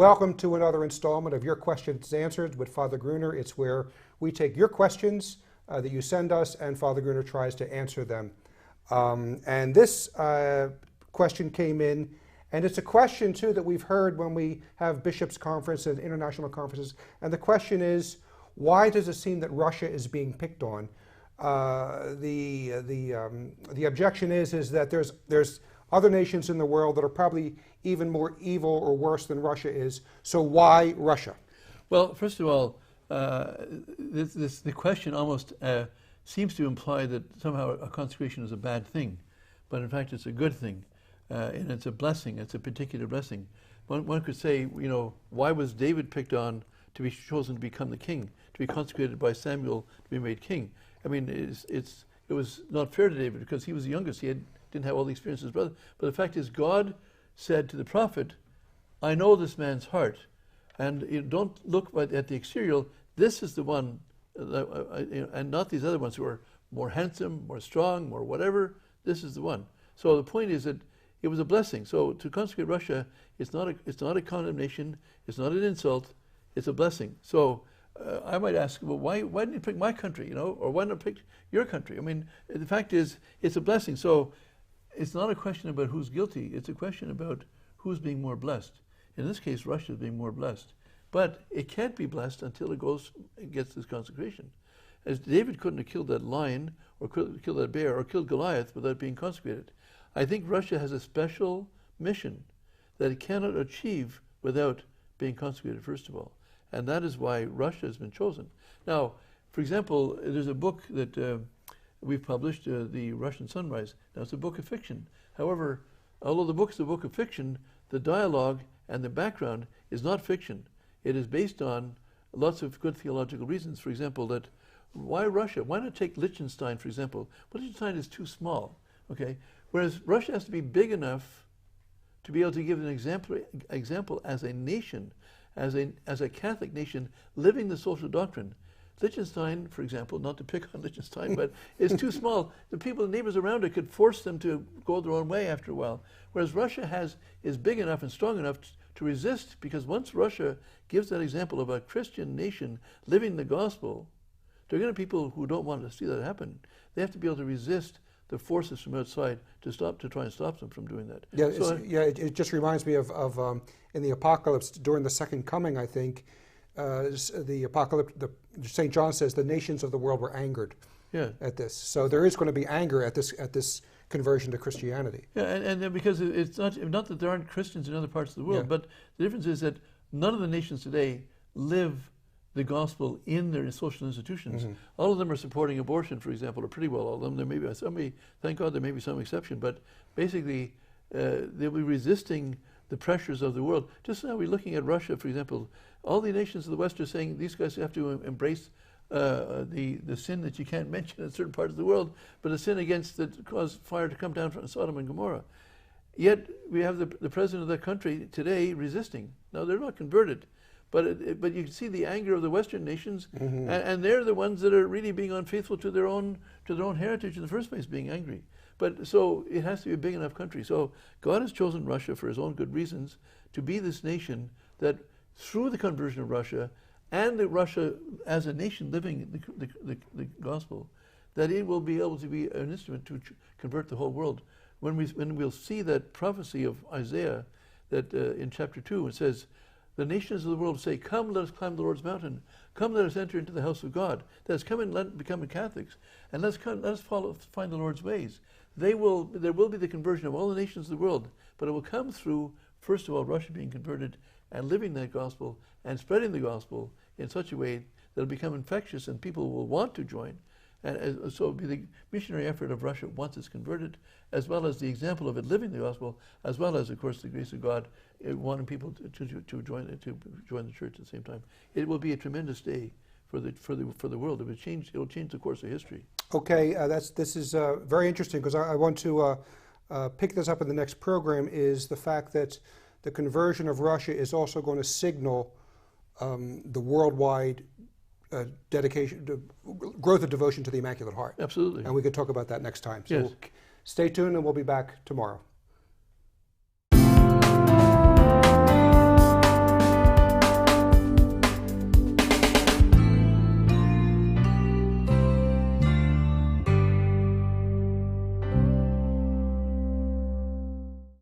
Welcome to another installment of Your Questions Answered with Father Gruner. It's where we take your questions that you send us, and Father Gruner tries to answer them. And this question came in, and it's a question, too, that we've heard when we have bishops' conference and international conferences. And the question is, why does it seem that Russia is being picked on? The objection is that there's other nations in the world that are probably even more evil or worse than Russia is. So why Russia? Well, first of all, the question almost seems to imply that somehow a consecration is a bad thing, but in fact it's a good thing, and it's a blessing. It's a particular blessing. One could say, why was David picked on to be chosen to become the king, to be consecrated by Samuel to be made king? I mean, it was not fair to David because he was the youngest. He didn't have all the experience as his brother. But the fact is, God said to the prophet, I know this man's heart, and don't look at the exterior. This is the one, and not these other ones who are more handsome, more strong, more whatever. This is the one. So the point is that it was a blessing. So to consecrate Russia, it's not a condemnation. It's not an insult. It's a blessing. So I might ask, well, why didn't you pick my country, or why not pick your country? I mean, the fact is, it's a blessing. So it's not a question about who's guilty. It's a question about who's being more blessed. In this case, Russia is being more blessed. But it can't be blessed until it gets this consecration. As David couldn't have killed that lion or killed that bear or killed Goliath without being consecrated. I think Russia has a special mission that it cannot achieve without being consecrated, first of all. And that is why Russia has been chosen. Now, for example, there's a book that we've published, The Russian Sunrise. Now, it's a book of fiction. However, although the book is a book of fiction, the dialogue and the background is not fiction. It is based on lots of good theological reasons. For example, that why Russia? Why not take Liechtenstein, for example? Liechtenstein is too small, okay? Whereas Russia has to be big enough to be able to give an example as a nation, as a Catholic nation living the social doctrine. Liechtenstein, for example, not to pick on Liechtenstein, but is too small. The people, the neighbors around it, could force them to go their own way after a while. Whereas Russia is big enough and strong enough to resist, because once Russia gives that example of a Christian nation living the gospel, there are going to be people who don't want to see that happen. They have to be able to resist the forces from outside to try and stop them from doing that. Yeah, it just reminds me of in the Apocalypse during the Second Coming, I think. The Apocalypse, St. John says the nations of the world were angered at this. So there is going to be anger at this conversion to Christianity. Yeah, and because it's not that there aren't Christians in other parts of the world, but the difference is that none of the nations today live the gospel in their social institutions. Mm-hmm. All of them are supporting abortion, for example, or pretty well all of them. There may be somebody, thank God there may be some exception, but basically they'll be resisting the pressures of the world. Just now we're looking at Russia, for example. All the nations of the West are saying these guys have to embrace the sin that you can't mention in certain parts of the world, but a sin that caused fire to come down from Sodom and Gomorrah. Yet we have the president of that country today resisting. Now they're not converted, but you can see the anger of the Western nations, mm-hmm. and they're the ones that are really being unfaithful to their own heritage in the first place, being angry. But so it has to be a big enough country. So God has chosen Russia for his own good reasons to be this nation that, through the conversion of Russia and Russia as a nation living the gospel, that it will be able to be an instrument to convert the whole world. When we'll see that prophecy of Isaiah, that in chapter 2, it says, the nations of the world say, come, let us climb the Lord's mountain. Come, let us enter into the house of God. That is, come and become Catholics. And let us find the Lord's ways. There will be the conversion of all the nations of the world, but it will come through, first of all, Russia being converted and living that gospel and spreading the gospel in such a way that it'll become infectious and people will want to join. And so it'll be the missionary effort of Russia once it's converted, as well as the example of it living the gospel, as well as, of course, the grace of God wanting people to join the church at the same time. It will be a tremendous day for the world. It will change the course of history. Okay, this is very interesting, because I want to pick this up in the next program. Is the fact that the conversion of Russia is also going to signal the worldwide growth of devotion to the Immaculate Heart. Absolutely. And we could talk about that next time. So yes. Stay tuned, and we'll be back tomorrow.